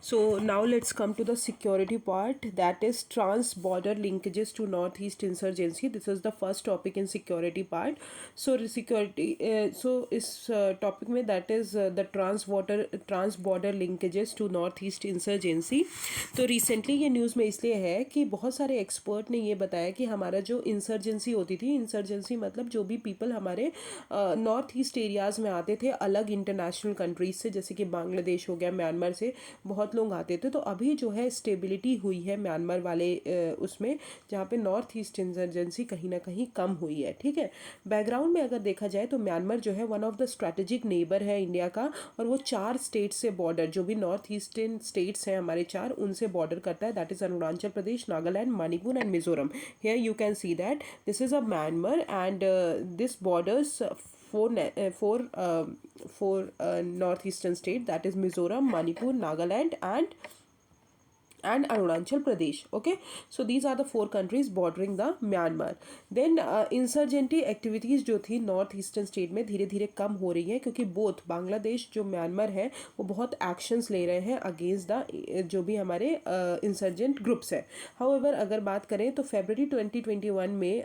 So now let's come to the security part, that is trans-border linkages to Northeast insurgency. This is the first topic in security part. So security, so इस topic में that is the trans-border linkages to Northeast insurgency. तो recently ये news में इसलिए है कि बहुत सारे expert ने ये बताया कि हमारा जो insurgency होती थी, insurgency मतलब जो भी people हमारे नॉर्थ ईस्ट एरियाज़ में आते थे अलग इंटरनेशनल कंट्रीज से, जैसे कि बांग्लादेश हो गया, म्यांमार से बहुत लोग आते थे। तो अभी जो है स्टेबिलिटी हुई है म्यांमार वाले उसमें, जहाँ पे नॉर्थ ईस्ट इंसर्जेंसी कहीं ना कहीं कम हुई है। ठीक है, बैकग्राउंड में अगर देखा जाए तो म्यांमार जो है one of the strategic neighbour है इंडिया का, और वो 4 स्टेट से बॉर्डर, जो भी नॉर्थ ईस्टर्न स्टेट्स हैं हमारे 4, उनसे बॉर्डर करता है। That is Arunachal Pradesh, Nagaland, Manipur and Mizoram. Here you can see that this is a Myanmar and this borders four northeastern state, that is Mizoram, Manipur, Nagaland and Arunachal Pradesh. Okay, so these are the 4 countries bordering the Myanmar. Then insurgency activities जो थी north eastern state में धीरे धीरे कम हो रही है, क्योंकि both Bangladesh जो म्यांमार है वो बहुत एक्शंस ले रहे हैं अगेंस्ट द जो भी हमारे इंसर्जेंट ग्रुप्स है। हाउएवर अगर बात करें तो फरवरी 2021 में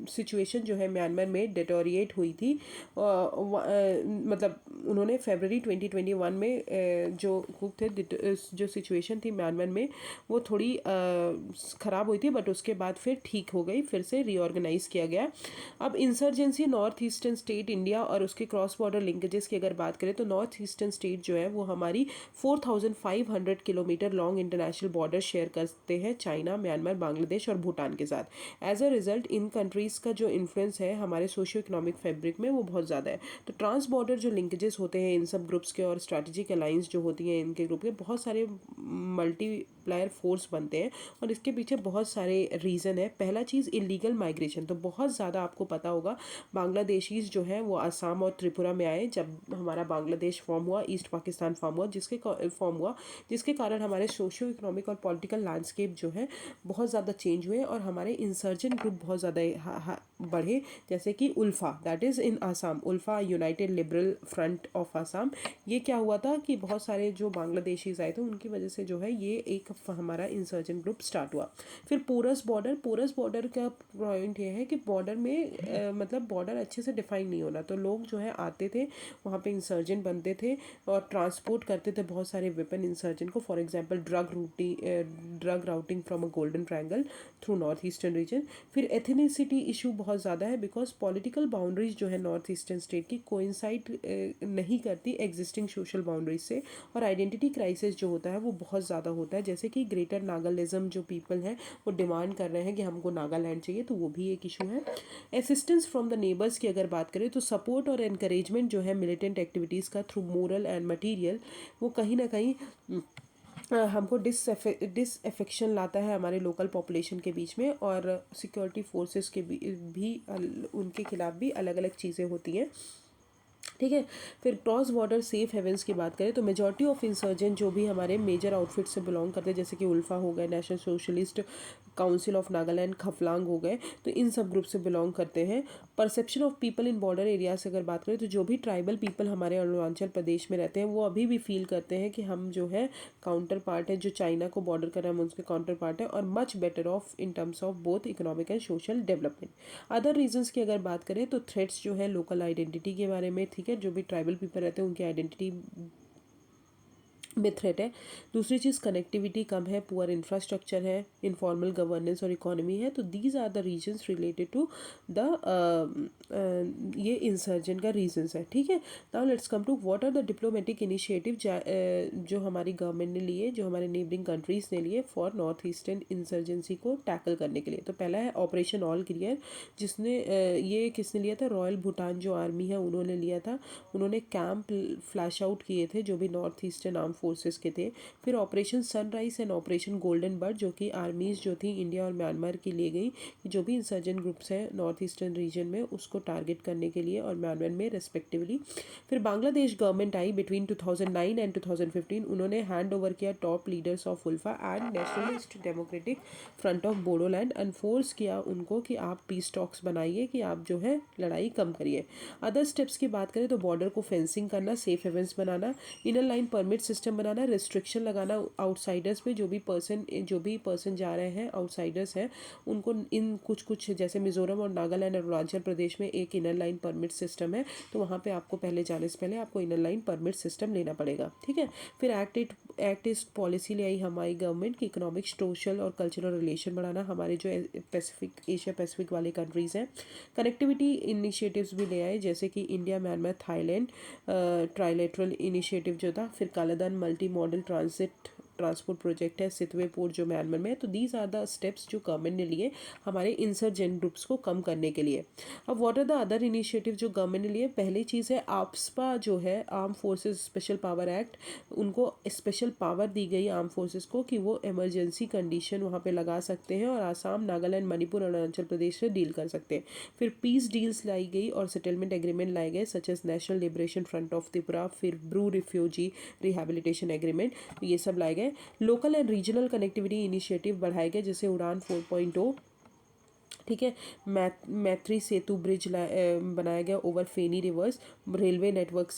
सिचुएशन जो है म्यांमार में डिटोरिएट हुई थी। मतलब उन्होंने फरवरी 2021 में जो ग्रुप थे, जो सिचुएशन थी म्यांमार में वो थोड़ी ख़राब हुई थी, बट उसके बाद फिर ठीक हो गई, फिर से रीऑर्गेनाइज किया गया। अब insurgency north eastern state India और उसके क्रॉस बॉर्डर लिंकेजेस की अगर बात करें तो नॉर्थ ईस्टर्न स्टेट जो है वो हमारी 4500 kilometre long international border share करते हैं चाइना, म्यांमार, बांग्लादेश और भूटान के साथ। As a result in countries का जो इन्फ्लुएंस है हमारे सोशियो इकोनॉमिक फैब्रिक में वो बहुत ज़्यादा है। तो ट्रांस बॉर्डर जो लिंकेजेस होते हैं इन सब ग्रुप्स के और स्ट्रैटेजिक अलाइंस जो होती हैं इनके ग्रुप के, बहुत सारे मल्टीप्लायर फोर्स बनते हैं और इसके पीछे बहुत सारे रीज़न है। पहला चीज़ इलीगल माइग्रेशन, तो बहुत ज़्यादा आपको पता होगा बांग्लादेशीज़ जो हैं वो असम और त्रिपुरा में आए जब हमारा बांग्लादेश फॉर्म हुआ, ईस्ट पाकिस्तान फॉर्म हुआ, जिसके कारण हमारे सोशियो इकोनॉमिक और पॉलिटिकल लैंडस्केप जो है बहुत ज़्यादा चेंज हुए और हमारे इंसर्जेंट ग्रुप बहुत ज़्यादा बढ़े, जैसे कि ULFA, that is in Assam, ULFA united liberal front of Assam. ये क्या हुआ था कि बहुत सारे जो बांग्लादेशीज आए थे उनकी वजह से जो है ये एक हमारा इंसर्जेंट ग्रुप स्टार्ट हुआ। फिर पोरस बॉर्डर का पॉइंट ये है कि बॉर्डर में मतलब बॉर्डर अच्छे से डिफाइन नहीं होना, तो लोग जो है आते थे वहाँ पे इंसर्जेंट बनते थे और ट्रांसपोर्ट करते थे बहुत सारे वेपन इंसर्जेंट को। For example drug routing from a golden triangle through north eastern region. फिर एथनिसिटी इशू बहुत ज़्यादा है, बिकॉज पॉलिटिकल बाउंड्रीज जो है नॉर्थ ईस्टर्न स्टेट की कोइंसाइड नहीं करती एग्जिस्टिंग सोशल बाउंड्रीज से, और आइडेंटिटी क्राइसिस जो होता है वो बहुत ज़्यादा होता है। जैसे कि ग्रेटर नागालिज्म जो पीपल हैं वो डिमांड कर रहे हैं कि हमको नागालैंड चाहिए, तो वो भी एक इशू है। असिस्टेंस फ्रॉम द नेबर्स की अगर बात करें तो सपोर्ट और एनकरेजमेंट जो है मिलिटेंट एक्टिविटीज़ का थ्रू मोरल एंड मटीरियल, वो कहीं ना कहीं हमको डिसअफेक्शन लाता है हमारे लोकल पॉपुलेशन के बीच में, और सिक्योरिटी फोर्सेस के भी उनके खिलाफ भी अलग अलग चीज़ें होती हैं। ठीक है, फिर क्रॉस बॉर्डर सेफ हेवेंस की बात करें तो मेजॉरिटी ऑफ इंसर्जेंट जो भी हमारे मेजर आउटफिट से बिलोंग करते हैं, जैसे कि उल्फा हो गए, national socialist council of Nagaland, Khaplang हो गए, तो इन सब ग्रुप से बिलोंग करते हैं। Perception of people in border area से अगर बात करें तो जो भी ट्राइबल पीपल हमारे अरुणाचल प्रदेश में रहते हैं वो अभी भी फील करते हैं कि हम जो है काउंटर पार्ट है, जो चाइना को बॉर्डर कर रहा है हम उसके काउंटर पार्ट है, और much better off in terms of both economic and social development. Other reasons की अगर बात करें तो थ्रेट्स जो है लोकल आइडेंटिटी के बारे में, ठीक है, जो भी ट्राइबल पीपल रहते हैं उनकी आइडेंटिटी में थ्रेट है। दूसरी चीज़ कनेक्टिविटी कम है, पुअर इंफ्रास्ट्रक्चर है, इनफॉर्मल गवर्नेंस और इकोनॉमी है। तो these are the reasons related to the ये इंसर्जेंट का रीजन्स है। ठीक है, now let's come to what are the diplomatic initiative जो हमारी गवर्नमेंट ने लिए, जो हमारे नेबरिंग कंट्रीज़ ने लिए फॉर नॉर्थ ईस्टर्न इंसर्जेंसी को टैकल करने के लिए। तो पहला है ऑपरेशन ऑल क्लियर, जिसने ये किसने लिया था, रॉयल भूटान जो आर्मी है उन्होंने लिया था। उन्होंने कैंप फ्लैश आउट किए थे जो भी नॉर्थ ईस्टर्न आर्म फोर्सेस के थे। फिर operation sunrise and operation golden bird, जो कि आर्मीज़ जो थी इंडिया और म्यांमार की लिए गई, कि जो भी इंसर्जेंट ग्रुप्स हैं नॉर्थ ईस्टर्न रीजन में उसको टारगेट करने के लिए, और म्यांमार में रेस्पेक्टिवली। फिर बांग्लादेश गवर्नमेंट आई बिटवीन 2009 एंड 2015, उन्होंने हैंड ओवर किया top leaders of ULFA and nationalist democratic front of Bodoland, enforce किया उनको कि आप पीस टॉक्स बनाइए, कि आप जो है लड़ाई कम करिए। अदर स्टेप्स की बात करें तो बॉर्डर को फेंसिंग करना, सेफ हेवेंस बनाना, inner line permit system system बनाना, रिस्ट्रिक्शन लगाना आउटसाइडर्स पे, जो भी पर्सन जा रहे हैं आउटसाइडर्स हैं उनको इन कुछ जैसे मिजोरम और नागालैंड और अरुणाचल प्रदेश में एक इनर लाइन परमिट सिस्टम है, तो वहाँ पे आपको पहले जाने से पहले आपको इनर लाइन परमिट सिस्टम लेना पड़ेगा, ठीक है। फिर एक्ट इस पॉलिसी ले आई हमारी गवर्नमेंट की इकोनॉमिक, सोशल और कल्चरल रिलेशन बढ़ाना हमारे जो एशिया पैसिफिक वाले कंट्रीज़ हैं। कनेक्टिविटी इनिशिएटिव्स भी ले आए, जैसे कि India, Myanmar, Thailand trilateral initiative जो था, फिर Kaladan multi modal transport project है सितवे पोर्ट जो म्यांमार में है। तो दीज आर द स्टेप्स जो गवर्नमेंट ने लिए हमारे इंसर्जेंट ग्रुप्स को कम करने के लिए। अब what are the other initiative जो गवर्नमेंट ने लिए? पहली चीज़ है आप्सपा जो है, arm forces special power act, उनको स्पेशल पावर दी गई आर्म फोर्सेस को कि वो इमरजेंसी कंडीशन वहाँ पे लगा सकते हैं और आसाम, नागालैंड, मणिपुर, अरुणाचल प्रदेश से डील कर सकते हैं। फिर पीस डील्स लाई गई और सेटलमेंट एग्रीमेंट लाए गए, such as national liberation front of Tripura, फिर ब्रू रिफ्यूजी रिहेबिलिटेशन एग्रीमेंट, ये सब लाए गए। Local and regional connectivity initiative बढ़ाए गए, जैसे उड़ान 4.0, ठीक है। मैत्री सेतु ब्रिज बनाया गया over Feni rivers, railway network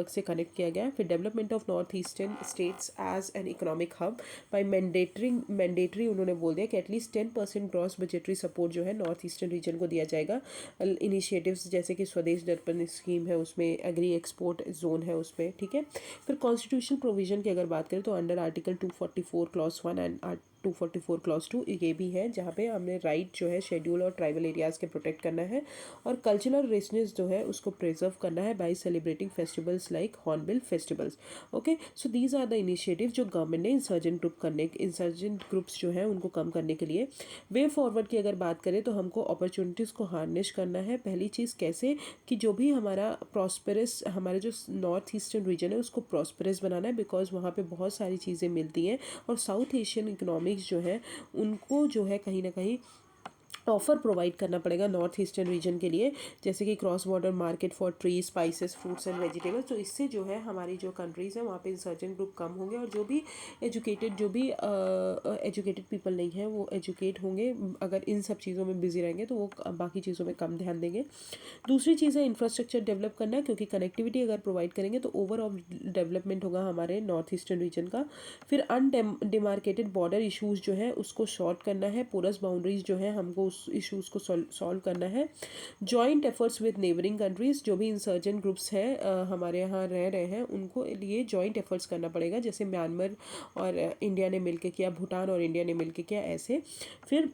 से कनेक्ट किया गया। फिर development of north eastern states as an economic hub by mandatory उन्होंने बोल दिया कि एटलीस्ट 10% ग्रॉस बजटरी सपोर्ट जो है नॉर्थ ईस्टर्न रीजन को दिया जाएगा। इनिशिएटिव्स जैसे कि स्वदेश दर्पण स्कीम है, उसमें एग्री एक्सपोर्ट जोन है उसमें, ठीक है। फिर कॉन्स्टिट्यूशनल प्रोविजन की अगर बात करें तो under article 244 clause 1 and 244 clause 2 ये भी है, जहाँ पे हमने राइट जो है शेड्यूल और ट्राइबल एरियाज़ के प्रोटेक्ट करना है और कल्चरल रिचनेस जो है उसको प्रिजर्व करना है by celebrating festivals like hornbill festivals. Okay, so these are the initiative जो गवर्नमेंट ने इंसर्जेंट ग्रुप्स जो है उनको कम करने के लिए। वे फॉरवर्ड की अगर बात करें तो हमको अपॉर्चुनिटीज़ को हार्नेस करना है। पहली चीज़ कैसे कि जो भी हमारा प्रॉस्पेरस, हमारे जो नॉर्थ ईस्टर्न रीजन है उसको प्रॉस्पेरस बनाना है, बिकॉज वहाँ पे बहुत सारी चीज़ें मिलती हैं और साउथ एशियन इकोनॉमिक्स जो है उनको जो है कहीं ना कहीं ऑफ़र प्रोवाइड करना पड़ेगा नॉर्थ ईस्टर्न रीजन के लिए, जैसे कि cross border market for tree, spices, fruits and vegetables. तो इससे जो है हमारी जो कंट्रीज़ हैं वहाँ पे इंसर्जेंट ग्रुप कम होंगे और जो भी एजुकेटेड पीपल नहीं है वो एजुकेट होंगे। अगर इन सब चीज़ों में बिजी रहेंगे तो वो बाकी चीज़ों में कम ध्यान देंगे। दूसरी चीज़ है इंफ्रास्ट्रक्चर डेवलप करना, क्योंकि कनेक्टिविटी अगर प्रोवाइड करेंगे तो ओवरऑल डेवलपमेंट होगा हमारे नॉर्थ ईस्टर्न रीजन का। फिर अनडिमार्केटेड बॉर्डर इशूज़ जो है उसको शॉर्ट करना है, पोरस बाउंड्रीज जो है हमको उस इशूज़ को सॉल्व करना है। Joint efforts with neighbouring countries, जो भी इंसर्जेंट ग्रुप्स हैं हमारे यहाँ रह रहे हैं उनको लिए जॉइंट एफर्ट्स करना पड़ेगा, जैसे म्यांमार और इंडिया ने मिलकर किया, भूटान और इंडिया ने मिलकर किया, ऐसे। फिर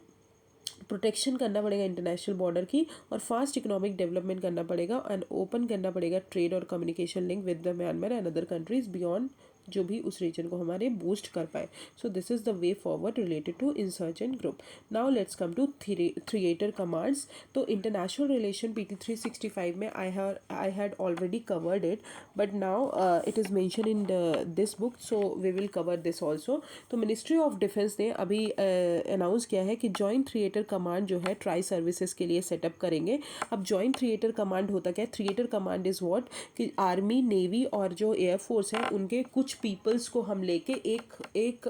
प्रोटेक्शन करना पड़ेगा इंटरनेशनल बॉर्डर की और फास्ट इकोनॉमिक डेवलपमेंट करना पड़ेगा एंड ओपन करना पड़ेगा ट्रेड और communication link with the Myanmar and other countries beyond, जो भी उस रीजन को हमारे बूस्ट कर पाए। So this is the way forward related to insurgent group. Now let's come to theatre commands. तो इंटरनेशनल रिलेशन PT 365 में I had already covered it, but now it is mention in this book, so we will cover this also. तो ministry of defence ने अभी announce किया है कि joint theatre command जो है ट्राई सर्विसेज के लिए सेटअप करेंगे। अब जॉइंट थिएटर कमांड होता क्या है? थिएटर कमांड इज़ व्हाट कि आर्मी, नेवी और जो एयरफोर्स है उनके कुछ पीपल्स को हम लेके एक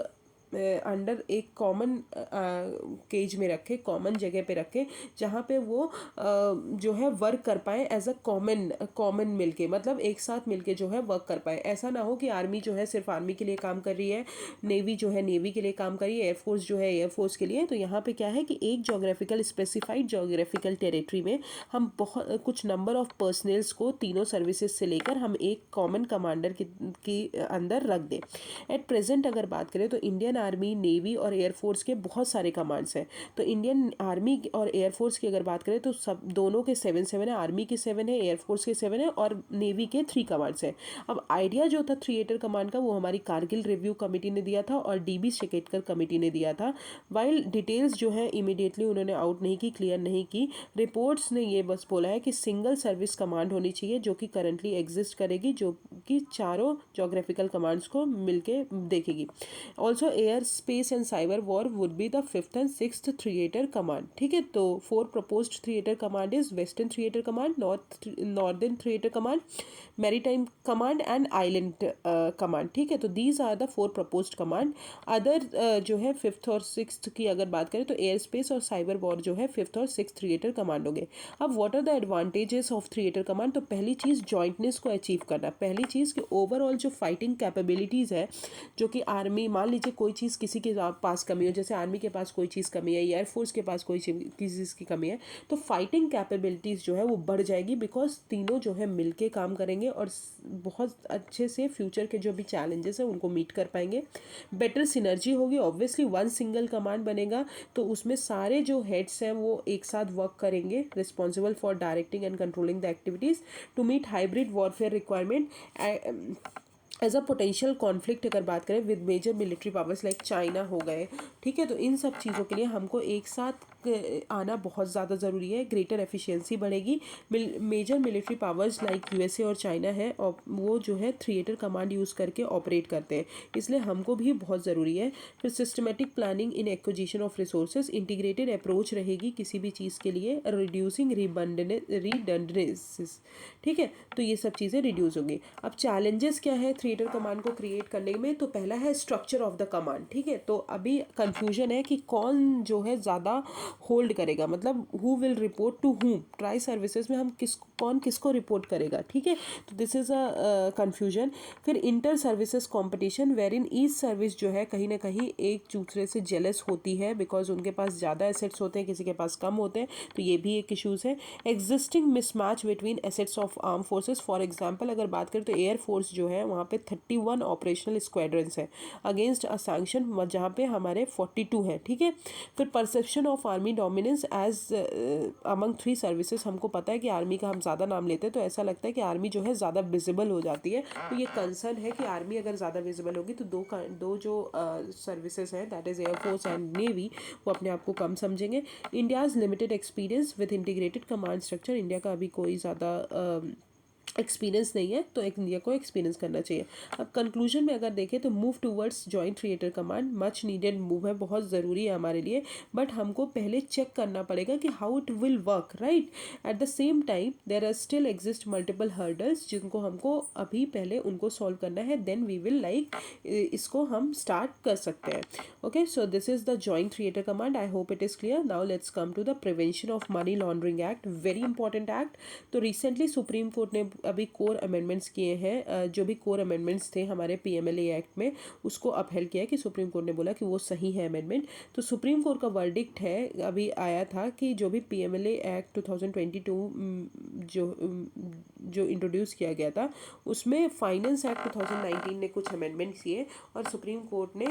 अंडर एक कॉमन केज में रखे, कॉमन जगह पे रखे, जहाँ पे वो जो है वर्क कर पाए एज अ कॉमन मिलके, मतलब एक साथ मिलके जो है वर्क कर पाए। ऐसा ना हो कि आर्मी जो है सिर्फ आर्मी के लिए काम कर रही है, नेवी जो है नेवी के लिए काम कर रही है, एयरफोर्स जो है एयरफोर्स के लिए। तो यहाँ पे क्या है कि एक जोग्राफिकल स्पेसिफाइड जोग्राफिकल टेरिटरी में हम बहुत कुछ नंबर ऑफ पर्सनल्स को तीनों सर्विसेज से लेकर हम एक कॉमन कमांडर की अंदर रख दें। एट प्रेजेंट अगर बात करें तो इंडियन आर्मी, नेवी और एयरफोर्स के बहुत सारे कमांड्स हैं। तो इंडियन आर्मी और एयरफोर्स की अगर बात करें तो सब दोनों के 7 है, आर्मी के 7 है, एयरफोर्स के 7 है और नेवी के 3 कमांड्स हैं। अब आइडिया जो था थिएटर कमांड का वो हमारी कारगिल रिव्यू कमेटी ने दिया था और DB शेकेटकर कमेटी ने दिया था। वाइल डिटेल्स जो है इमीडिएटली उन्होंने आउट नहीं की, क्लियर नहीं की। रिपोर्ट्स ने ये बस बोला है कि सिंगल सर्विस कमांड होनी चाहिए जो कि करंटली एग्जिस्ट करेगी, जो कि चारों जोग्राफिकल कमांड्स को मिलके देखेगी। Also air space and cyber war would be the 5th and 6th theatre command. ठीक है, तो 4 proposed theatre command is western theatre command, northern theatre command, maritime command and island command. ठीक है, तो these are the 4 proposed command. Other जो है 5th और 6th की अगर बात करें तो एयर स्पेस और साइबर वॉर जो है 5th और 6th थिएटर कमांड हो गए। अब what are the advantages of theatre command? तो पहली चीज़ जॉइंटनेस को अचीव करना। पहली चीज़ कि ओवरऑल जो फाइटिंग कैपेबिलिटीज़ है, जो कि आर्मी, मान लीजिए कोई चीज़ किसी के पास कमी हो, जैसे आर्मी के पास कोई चीज़ कमी है, एयरफोर्स के पास कोई किसी चीज़ की कमी है, तो फाइटिंग कैपेबिलिटीज़ जो है वो बढ़ जाएगी, बिकॉज तीनों जो है मिलके काम करेंगे और बहुत अच्छे से फ्यूचर के जो भी चैलेंजेस हैं उनको मीट कर पाएंगे। बेटर सिनर्जी होगी, ऑब्वियसली वन सिंगल कमांड बनेगा तो उसमें सारे जो हेड्स हैं वो एक साथ वर्क करेंगे, responsible for directing and controlling the activities to meet hybrid warfare requirement as a potential conflict. अगर बात करें with major military powers like China हो गए, ठीक है, तो इन सब चीज़ों के लिए हमको एक साथ आना बहुत ज़्यादा ज़रूरी है। ग्रेटर एफिशिएंसी बढ़ेगी। Major military powers like USA और चाइना है और वो जो है थिएटर कमांड यूज़ करके ऑपरेट करते हैं, इसलिए हमको भी बहुत ज़रूरी है। फिर systematic planning in acquisition of resources, integrated approach रहेगी किसी भी चीज़ के लिए, रिड्यूसिंग रिडंडेंसीज। ठीक है, तो ये सब चीज़ें रिड्यूस होंगी। अब चैलेंजेस क्या है थिएटर कमांड को क्रिएट करने में? तो पहला है स्ट्रक्चर ऑफ द कमांड। ठीक है, तो अभी कंफ्यूजन है कि कौन जो है ज़्यादा होल्ड करेगा, मतलब who will report to whom. Tri services में हम कौन किसको रिपोर्ट करेगा। ठीक है, तो दिस इज़ अ कंफ्यूजन। फिर inter services competition, where in each service जो है कहीं ना कहीं एक दूसरे से जेलस होती है, बिकॉज उनके पास ज़्यादा एसेट्स होते हैं, किसी के पास कम होते हैं, तो ये भी एक इशूज़ है। Existing mismatch between assets of arm forces, for example अगर बात करें तो एयर फोर्स जो है वहाँ पे 31 ऑपरेशनल स्क्वाड्रंस है अगेंस्ट अ सैंक्शन, जहाँ पे हमारे 42 हैं। ठीक है, फिर perception of army dominance as among 3 services, हमको पता है कि आर्मी का हम ज़्यादा नाम लेते हैं तो ऐसा लगता है कि आर्मी जो है ज़्यादा विजिबल हो जाती है, तो ये कंसर्न है कि आर्मी अगर ज़्यादा विजिबल होगी तो दो जो सर्विसेज हैं, that is air force and navy, वो अपने आप को कम समझेंगे। India's limited experience with integrated command structure, India का अभी कोई ज़्यादा एक्सपीरियंस नहीं है, तो एक इंडिया को एक्सपीरियंस करना चाहिए। अब कंक्लूजन में अगर देखें तो move towards joint theatre command much needed move है, बहुत ज़रूरी है हमारे लिए, बट हमको पहले चेक करना पड़ेगा कि how it will work, right. At the same time there are still exist multiple hurdles, जिनको हमको अभी पहले उनको सॉल्व करना है, देन वी विल लाइक इसको हम स्टार्ट कर सकते हैं। Okay, so this is the joint theatre command. I hope it is clear. Now let's come to the prevention of money laundering act, very important act. तो recently supreme court ने अभी core amendments किए हैं, जो भी core amendments थे हमारे PMLA act में, उसको अपहेल्ड किया है कि सुप्रीम कोर्ट ने बोला कि वो सही है अमेंडमेंट। तो सुप्रीम कोर्ट का वर्डिक्ट है, अभी आया था कि जो भी पीएमएलए एक्ट 2022 जो इंट्रोड्यूस किया गया था, उसमें फाइनेंस एक्ट 2019 ने कुछ अमेंडमेंट्स किए और सुप्रीम कोर्ट ने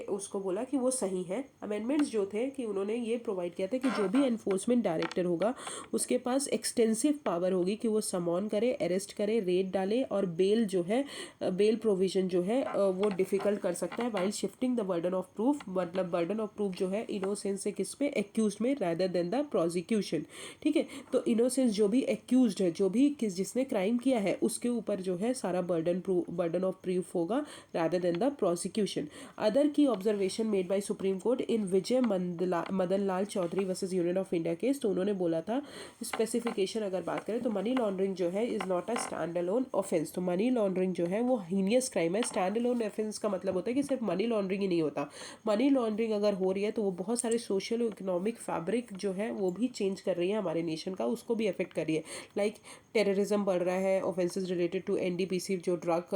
उसको बोला कि वो सही है। अमेंडमेंट्स जो थे कि उन्होंने ये प्रोवाइड किया था कि जो भी एनफोर्समेंट डायरेक्टर होगा उसके पास एक्सटेंसिव पावर होगी कि वो समॉन करे, अरेस्ट करे, रेड डाले और बेल जो है, बेल प्रोविजन जो है वो डिफिकल्ट कर सकता है, while shifting the burden of proof, मतलब बर्डन ऑफ प्रूफ जो है इनोसेंस से किस पे, एक्यूज में, रादर देन द प्रोसिक्यूशन। ठीक है, तो इनोसेंस जो भी एक्यूज है, जो भी जिसने क्राइम किया है, उसके ऊपर जो है सारा बर्डन ऑफ प्रूफ होगा rather than the prosecution. Other की observation made by supreme court in Vijay Madan Lal Chaudhary versus union of India case, तो उन्होंने बोला था स्पेसिफिकेशन अगर बात करें तो मनी लॉन्ड्रिंग जो है is not a stand alone offence. तो मनी लॉन्ड्रिंग जो है वो हीनियस क्राइम है। स्टैंड अलोन ऑफेंस का मतलब होता है कि सिर्फ मनी लॉन्ड्रिंग ही नहीं होता, मनी लॉन्ड्रिंग अगर हो रही है तो वो बहुत सारे सोशल इकोनॉमिक फैब्रिक जो है वो भी चेंज कर रही है हमारे नेशन का, उसको भी अफेक्ट कर रही है। लाइक टेररिज्म बढ़ रहा है, ऑफेंसेस रिलेटेड टू एनडीपीसी जो ड्रग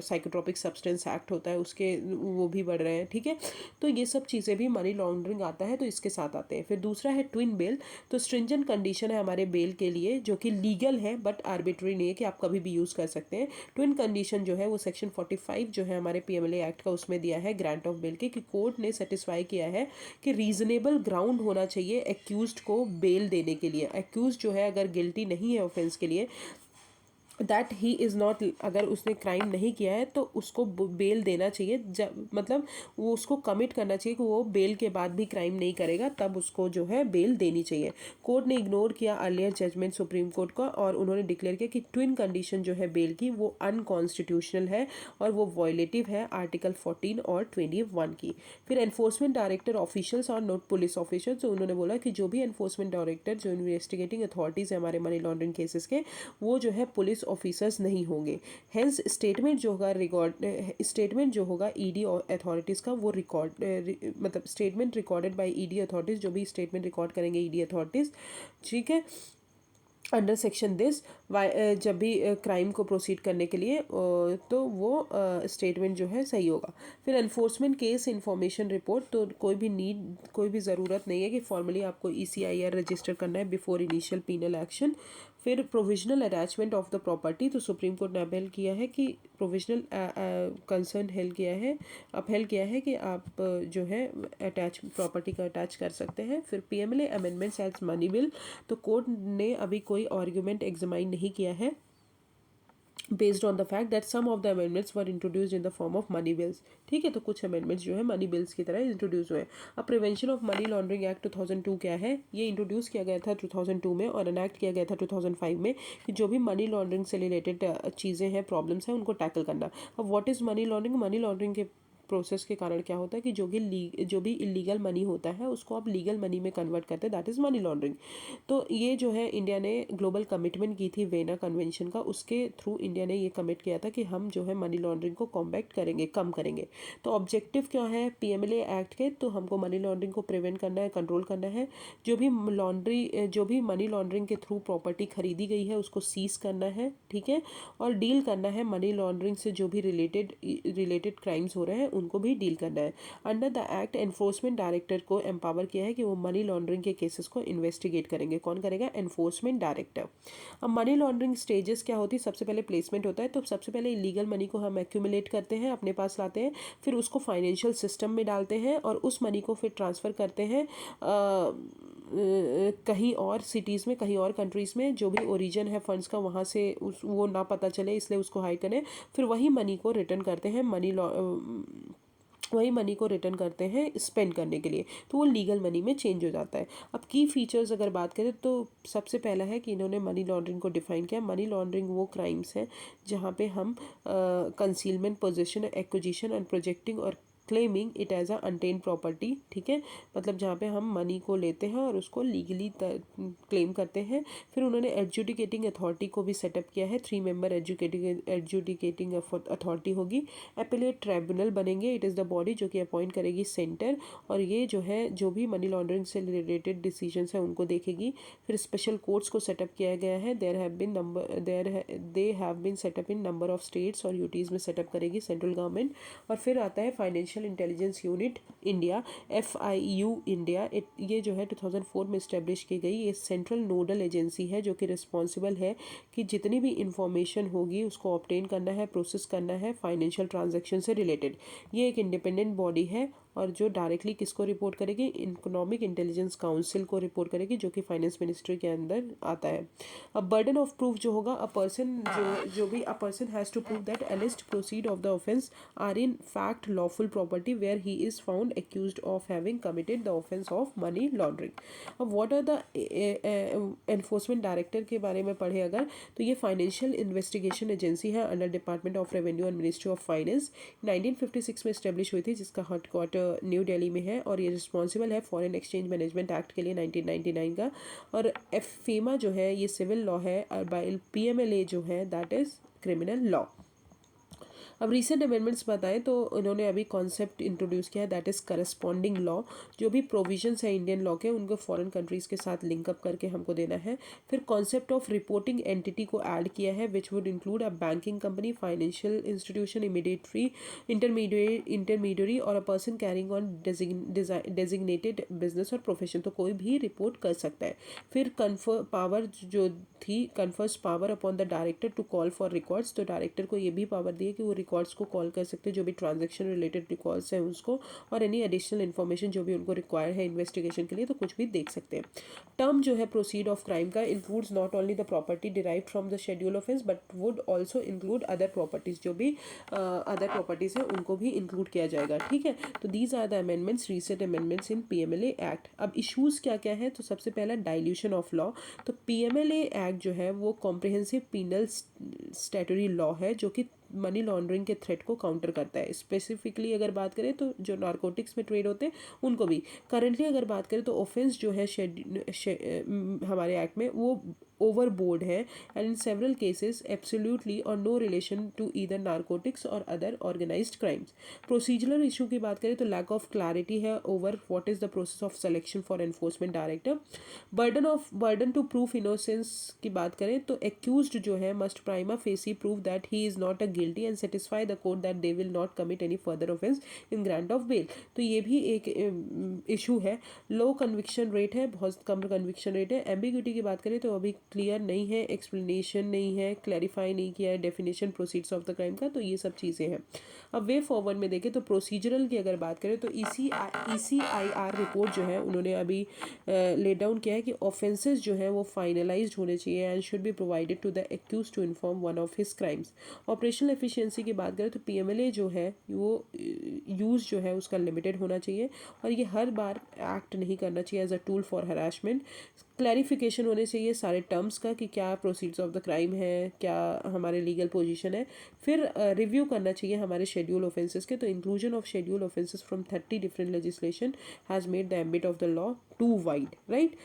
साइकोट्रोपिक सब्सटेंस एक्ट होता है उसके, वो भी बढ़ रहे हैं। ठीक है, तो ये सब चीज़ें भी मनी लॉन्ड्रिंग आता है तो इसके साथ आते हैं। फिर दूसरा है ट्विन बेल, तो स्ट्रिंजेंट कंडीशन है हमारे बेल के लिए जो कि लीगल है बट आर्बिट्री नहीं है कि आप कभी भी यूज़ कर सकते हैं। ट्विन कंडीशन जो है वो सेक्शन 45 जो है हमारे पीएमएलए एक्ट का, उसमें दिया है ग्रांट ऑफ बेल के, कि कोर्ट ने सेटिस्फाई किया है कि रीजनेबल ग्राउंड होना चाहिए एक्यूज्ड को बेल देने के लिए। एक्यूज जो है अगर गिल्टी नहीं है ऑफेंस के लिए दैट ही इज़ नॉट, अगर उसने क्राइम नहीं किया है तो उसको बेल देना चाहिए, जब मतलब वो उसको कमिट करना चाहिए कि वो बेल के बाद भी क्राइम नहीं करेगा, तब उसको जो है बेल देनी चाहिए। कोर्ट ने इग्नोर किया अर्लियर जजमेंट सुप्रीम कोर्ट का, और उन्होंने डिक्लेयर किया कि ट्विन कंडीशन जो है बेल की वो अनकॉन्स्टिट्यूशनल है और वो वॉयलेटिव है आर्टिकल 14 और 21 की। फिर एनफोर्समेंट डायरेक्टर ऑफिशियल्स और नोट पुलिस ऑफिसर्स, तो उन्होंने बोला कि जो भी एनफोर्समेंट डायरेक्टर, जो इन्वेस्टिगेटिंग अथॉरिटीज़ है हमारे मनी लॉन्ड्रिंग केसेस के, वो जो है पुलिस ऑफिसर्स नहीं होंगे। हेंस स्टेटमेंट जो होगा स्टेटमेंट जो होगा ईडी अथॉरिटीज़ का, वो मतलब statement recorded by ED authorities, जो भी स्टेटमेंट रिकॉर्ड करेंगे ईडी अथॉरिटीज़, ठीक है, अंडर सेक्शन दिस, जब भी क्राइम को प्रोसीड करने के लिए तो वो स्टेटमेंट जो है सही होगा। फिर एनफोर्समेंट केस इंफॉर्मेशन रिपोर्ट, तो कोई भी ज़रूरत नहीं है कि फॉर्मली आपको ECIR रजिस्टर करना है बिफोर इनिशियल पीनल एक्शन। फिर provisional attachment of the property, तो सुप्रीम कोर्ट ने अपहेल किया है कि प्रोविजनल कंसर्न अपहेल किया है कि आप जो है अटैच प्रॉपर्टी का अटैच कर सकते हैं। फिर PMLA amendments as money bill, तो कोर्ट ने अभी कोई आर्ग्यूमेंट एग्जामाइन नहीं किया है based on the fact that some of the amendments were introduced in the form of money bills. ठीक है, तो कुछ अमेंडमेंट्स जो है मनी बिल्स की तरह इंट्रोड्यूस हुए। अब prevention of money laundering act 2002 क्या है, ये इंट्रोड्यूस किया गया था 2002 में और एनैक्ट किया गया था 2005 में, कि जो भी मनी लॉन्ड्रिंग से रिलेटेड चीज़ें हैं, प्रॉब्लम्स हैं, उनको टैकल करना। अब what is money laundering? Money laundering के प्रोसेस के कारण क्या होता है कि जो भी इलीगल मनी होता है उसको आप लीगल मनी में कन्वर्ट करते हैं, दैट इज़ मनी लॉन्ड्रिंग। तो ये जो है इंडिया ने ग्लोबल कमिटमेंट की थी वेना कन्वेंशन का, उसके थ्रू इंडिया ने ये कमिट किया था कि हम जो है मनी लॉन्ड्रिंग को कॉम्बैट करेंगे, कम करेंगे। तो ऑब्जेक्टिव क्या है PMLA एक्ट के? तो हमको मनी लॉन्ड्रिंग को प्रिवेंट करना है, कंट्रोल करना है। जो भी मनी लॉन्ड्रिंग के थ्रू प्रॉपर्टी खरीदी गई है उसको सीज करना है, ठीक है, और डील करना है मनी लॉन्ड्रिंग से जो भी रिलेटेड क्राइम्स हो रहे हैं उनको भी डील करना है। Under the act enforcement director को एम्पावर किया है कि वो मनी लॉन्ड्रिंग के केसेस को इन्वेस्टिगेट करेंगे। कौन करेगा? Enforcement director. अब मनी लॉन्ड्रिंग स्टेजेस क्या होती है? सबसे पहले प्लेसमेंट होता है, तो सबसे पहले इलीगल मनी को हम एक्यूमुलेट करते हैं, अपने पास लाते हैं, फिर उसको फाइनेंशियल सिस्टम में डालते हैं और उस मनी को फिर ट्रांसफ़र करते हैं कहीं और सिटीज़ में, कहीं और कंट्रीज़ में, जो भी ओरिजिन है फंड्स का वहाँ से वो ना पता चले, इसलिए उसको हाइड करें। फिर वही मनी को रिटर्न करते हैं स्पेंड करने के लिए, तो वो लीगल मनी में चेंज हो जाता है। अब की फीचर्स अगर बात करें तो सबसे पहला है कि इन्होंने मनी लॉन्ड्रिंग को डिफाइन किया। मनी लॉन्ड्रिंग वो क्राइम्स हैं जहाँ पे हम concealment, position, acquisition and projecting और claiming it as a untainted property, ठीक है, मतलब जहाँ पे हम मनी को लेते हैं और उसको लीगली क्लेम करते हैं। फिर उन्होंने एडजुडिकेटिंग अथॉरिटी को भी सेटअप किया है, 3 मेंबर एडजुडिकेटिंग अथॉरिटी होगी। एपेलेट ट्राइब्यूनल बनेंगे, इट इज़ द बॉडी जो कि अपॉइंट करेगी सेंटर, और ये जो है जो भी मनी लॉन्ड्रिंग से रिलेटेड डिसीजंस हैं उनको देखेगी। फिर स्पेशल कोर्ट्स को सेटअप किया गया है, they have been setup in number of states और यूटीज़ में सेटअप करेगी सेंट्रल गवर्नमेंट। और फिर आता है financial intelligence unit India, FIU India. ये जो है 2004 में इस्टेब्लिश की गई, ये सेंट्रल नोडल एजेंसी है जो कि रिस्पॉन्सिबल है कि जितनी भी इंफॉर्मेशन होगी उसको ऑब्टेन करना है, प्रोसेस करना है फाइनेंशियल ट्रांजैक्शन से रिलेटेड। ये एक इंडिपेंडेंट बॉडी है और जो डायरेक्टली किसको रिपोर्ट करेगी? इकोनॉमिक इंटेलिजेंस काउंसिल को रिपोर्ट करेगी, जो कि फाइनेंस मिनिस्ट्री के अंदर आता है। अब बर्डन ऑफ प्रूफ जो होगा, a person has to prove that alleged proceed of the offence are in fact lawful property where he is found accused of having committed the offence of money laundering. अब what are the enforcement director के बारे में पढ़े अगर, तो ये financial investigation agency है under department of revenue and ministry of finance. 1956 में इस्टेब्लिश हुई थी, जिसका हेडक्वार्टर न्यू दिल्ली में है, और ये रिस्पॉन्सिबल है फॉरेन एक्सचेंज मैनेजमेंट एक्ट के लिए 1999 का। और FEMA जो है ये सिविल लॉ है, और PMLA जो है दैट इज़ क्रिमिनल लॉ। अब रीसेंट अमेंडमेंट्स बताएं तो उन्होंने अभी कॉन्सेप्ट इंट्रोड्यूस किया है, दैट इज़ करस्पॉन्डिंग लॉ। जो भी प्रोविजंस है इंडियन लॉ के उनको फॉरेन कंट्रीज़ के साथ लिंकअप करके हमको देना है। फिर कॉन्सेप्ट ऑफ रिपोर्टिंग एंटिटी को ऐड किया है, which would include a banking company, financial institution, intermediary और a person carrying on designated business और प्रोफेशन, तो कोई भी रिपोर्ट कर सकता है। फिर confers power upon the director to call for records, तो डायरेक्टर को ये भी पावर दी है कि वो रिकॉर्ड्स को कॉल कर सकते हैं, जो भी ट्रांजेक्शन रिलेटेड रिकॉर्ड्स हैं उसको, और एनी एडिशनल इन्फॉर्मेशन जो भी उनको रिक्वायर है इन्वेस्टिगेशन के लिए, तो कुछ भी देख सकते हैं। टर्म जो है प्रोसीड ऑफ क्राइम का includes not only the property derived from the schedule offence but would also include other properties, जो भी अदर प्रॉपर्टीज है उनको भी इंक्लूड किया जाएगा, ठीक है। तो these are the amendments, recent amendments in PMLA act. अब इशूज़ क्या क्या है, तो सबसे पहला डाइल्यूशन ऑफ लॉ। तो पीएमएलए एक्ट जो है वो कॉम्प्रिहेंसिव पीनल स्टैट्यूटरी लॉ है, जो कि मनी लॉन्ड्रिंग के थ्रेट को काउंटर करता है। स्पेसिफिकली अगर बात करें तो जो नारकोटिक्स में ट्रेड होते हैं उनको भी। करंटली अगर बात करें तो ऑफेंस जो है हमारे एक्ट में वो ओवर बोर्ड है, and in several cases absolutely और no relation to either narcotics और other organised crimes. Procedural issue की बात करें तो लैक ऑफ क्लैरिटी है over what is the process of selection for enforcement director. Burden to proof innocence की बात करें तो एक्यूज्ड जो है must prima facie prove that he is not a guilty and satisfy the court that they will not commit any further offence in grant of bail. तो ये भी एक इशू है। लो कन्विक्शन रेट है, बहुत कम कन्विक्शन रेट है। Ambiguity की बात करें तो अभी क्लियर नहीं है, एक्सप्लेनेशन नहीं है, क्लैरिफाई नहीं किया है definition proceeds of the crime का, तो ये सब चीज़ें हैं। अब वे फॉरवर्ड में देखें तो प्रोसीजरल की अगर बात करें तो ECIR रिपोर्ट जो है उन्होंने अभी ले डाउन किया है कि ऑफेंसेस जो है वो फाइनलाइज्ड होने चाहिए and should be provided to the accuse to inform one of his crimes. Operational efficiency की बात करें तो पीएमएलए जो है वो यूज़ जो है उसका लिमिटेड होना चाहिए, और ये हर बार एक्ट नहीं करना चाहिए as a tool for harassment. Clarification होने चाहिए सारे टर्म्स का कि क्या प्रोसीड्स ऑफ द क्राइम है, क्या हमारे लीगल पोजीशन है। फिर रिव्यू करना चाहिए हमारे शेड्यूल ऑफेंसेस के। तो inclusion of schedule offences from 30 different legislation has made the ambit of the law too wide, right.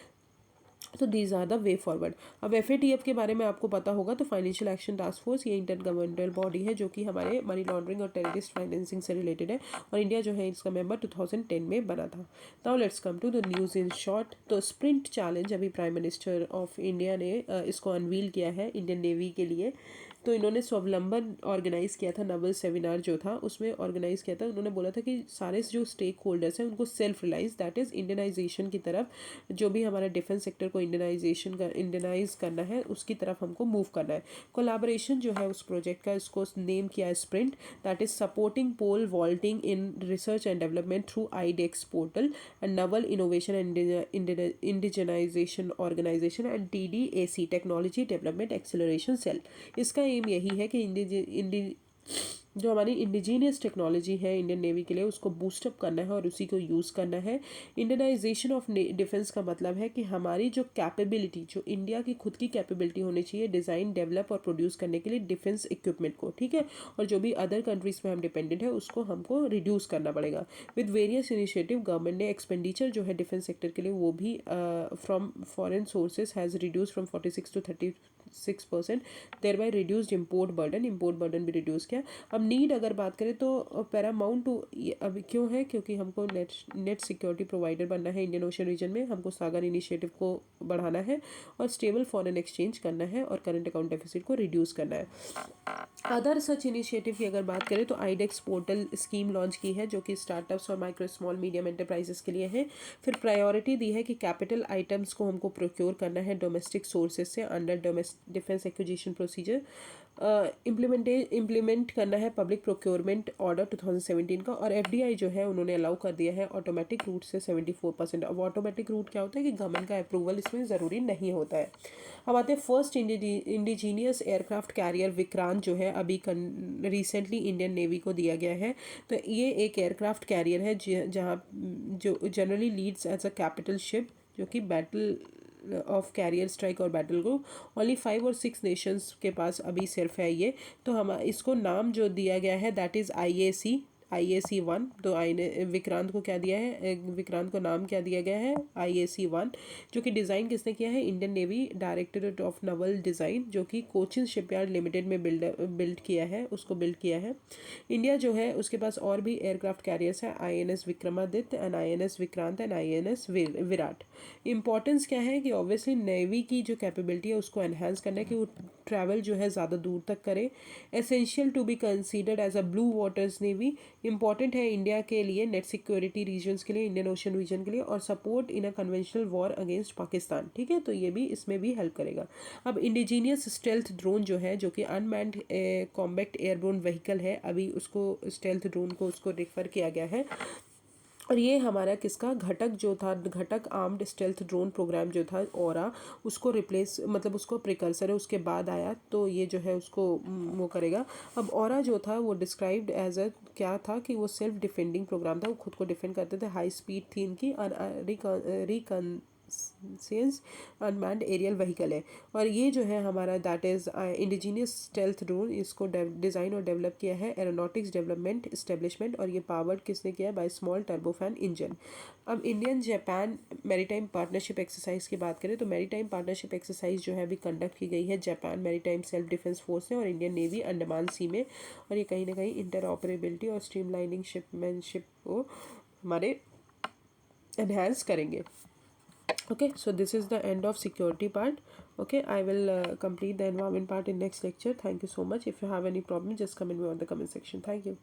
तो these are the way forward. अब FATF के बारे में आपको पता होगा, तो फाइनेंशियल एक्शन टास्क फोर्स ये इंटर गवर्नमेंटल बॉडी है जो कि हमारे मनी लॉन्ड्रिंग और टेररिस्ट फाइनेंसिंग से रिलेटेड है, और इंडिया जो है इसका मेंबर 2010 में बना था। Now let's come to the news in short. तो स्प्रिंट चैलेंज अभी प्राइम मिनिस्टर ऑफ इंडिया ने इसको अनवील किया है इंडियन नेवी के लिए। तो इन्होंने स्वावलंबन ऑर्गेनाइज़ किया था, नवल सेमिनार जो था उसमें ऑर्गेनाइज़ किया था। उन्होंने बोला था कि सारे जो स्टेक होल्डर्स हैं उनको self realise, that is Indianisation की तरफ, जो भी हमारा डिफेंस सेक्टर को इंडियनाइज करना है उसकी तरफ हमको मूव करना है। कोलैबोरेशन जो है उस प्रोजेक्ट का, इसको नेम किया है sprint, that is supporting pole vaulting in research and development through IDEX portal and naval innovation and indigenisation organisation and TDAC technology development acceleration cell. इसका एम यही है कि जो हमारी इंडिजीनियस टेक्नोलॉजी है इंडियन नेवी के लिए उसको बूस्टअप करना है और उसी को यूज़ करना है। इंडियनाइजेशन ऑफ डिफेंस का मतलब है कि हमारी जो कैपेबिलिटी, जो इंडिया की खुद की कैपेबिलिटी होनी चाहिए डिज़ाइन, डेवलप और प्रोड्यूस करने के लिए डिफेंस इक्विपमेंट को, ठीक है। और जो भी अदर कंट्रीज़ पे हम डिपेंडेंट है उसको हमको रिड्यूस करना पड़ेगा। विद वेरियस इनिशिएटिव गवर्नमेंट ने एक्सपेंडिचर जो है डिफेंस सेक्टर के लिए वो भी from foreign sources has reduce from 46 to 36%, thereby reduced import burden भी रिड्यूस किया। अब नीड अगर बात करें तो पैरामाउंट टू अभी क्यों है, क्योंकि हमको नेट सिक्योरिटी प्रोवाइडर बनना है इंडियन ओशन रीजन में, हमको सागर इनिशिएटिव को बढ़ाना है और स्टेबल फॉरेन एक्सचेंज करना है और करंट अकाउंट डेफिसिट को रिड्यूस करना है। अदर सच इनिशिएटिव की अगर बात करें तो IDEX पोर्टल स्कीम लॉन्च की है जो कि स्टार्टअप्स और माइक्रो स्मॉल मीडियम एंटरप्राइजेस के लिए है। फिर प्रायोरिटी दी है कि कैपिटल आइटम्स को हमको प्रोक्योर करना है डोमेस्टिक सोर्सेज से under defence acquisition procedure. Implement करना है पब्लिक प्रोक्योरमेंट ऑर्डर 2017 का, और FDI जो है उन्होंने अलाउ कर दिया है ऑटोमेटिक रूट से 74%। अब ऑटोमेटिक रूट क्या होता है कि गवर्नमेंट का अप्रूवल इसमें ज़रूरी नहीं होता है। अब आते हैं first indigenous aircraft carrier Vikrant जो है अभी रिसेंटली इंडियन नेवी को दिया गया है। तो ये एक एयरक्राफ्ट कैरियर है जहाँ जो generally leads as a capital ship, जो कि बैटल ऑफ कैरियर स्ट्राइक और बैटल ग्रुप ओनली 5 और 6 नेशंस के पास अभी सिर्फ है ये। तो हम इसको नाम जो दिया गया है दैट इज़ IAC-1। तो विक्रांत को क्या दिया है, विक्रांत को नाम क्या दिया गया है, IAC-1, जो कि डिज़ाइन किसने किया है, Indian navy directorate of Naval design, जो कि कोचिन शिपयार्ड लिमिटेड में बिल्ड किया है, उसको बिल्ड किया है। इंडिया जो है उसके पास और भी एयरक्राफ्ट कैरियर्स है, INS Vikramaditya and INS Vikrant and INS Virat. Importance क्या है कि ऑब्वियसली नेवी की जो कैपेबिलिटी है उसको एनहांस करना है कि वो ट्रैवल जो है ज़्यादा दूर तक करे। Essential to be considered as a blue waters navy, important है इंडिया के लिए, नेट सिक्योरिटी रीजन्स के लिए, इंडियन ओशन रीजन के लिए, और support in a conventional war against Pakistan, ठीक है। तो ये भी इसमें भी हेल्प करेगा। अब इंडिजीनियस स्टेल्थ ड्रोन जो है, जो कि अनमैन्ड कॉम्बैट एयरबोर्न व्हीकल है, अभी उसको स्टेल्थ ड्रोन को उसको रेफर किया गया है। और ये हमारा किसका घटक जो था, घटक आर्म्ड स्टेल्थ ड्रोन प्रोग्राम जो था ऑरा, उसको रिप्लेस, मतलब उसको प्रिकर्सर है, उसके बाद आया, तो ये जो है उसको वो करेगा। अब ऑरा जो था वो डिस्क्राइब्ड एज अ क्या था कि वो सेल्फ डिफेंडिंग प्रोग्राम था, वो खुद को डिफेंड करते थे, हाई स्पीड थी इनकी, रिकनसेंस अनमैन्ड एरियल व्हीकल है। और ये जो है हमारा that is indigenous stealth drone, इसको डिज़ाइन और डेवलप किया है एरोनॉटिक्स डेवलपमेंट इस्टेब्लिशमेंट, और ये पावर्ड किसने किया है, बाय स्मॉल टर्बोफैन इंजन। अब Indian Japan maritime partnership exercise की बात करें तो मैरीटाइम पार्टनरशिप एक्सरसाइज जो है अभी कंडक्ट की गई है Japan maritime self defence force ने और इंडियन नेवी अंडमान सी में, और ये कहीं ना कहीं इंटरऑपरेबिलिटी और स्ट्रीमलाइनिंग शिपमैनशिप को हमारे एनहांस करेंगे। Okay, so this is the end of security part. Okay, I will complete the environment part in next lecture. Thank you so much. If you have any problem, just comment me on the comment section. Thank you.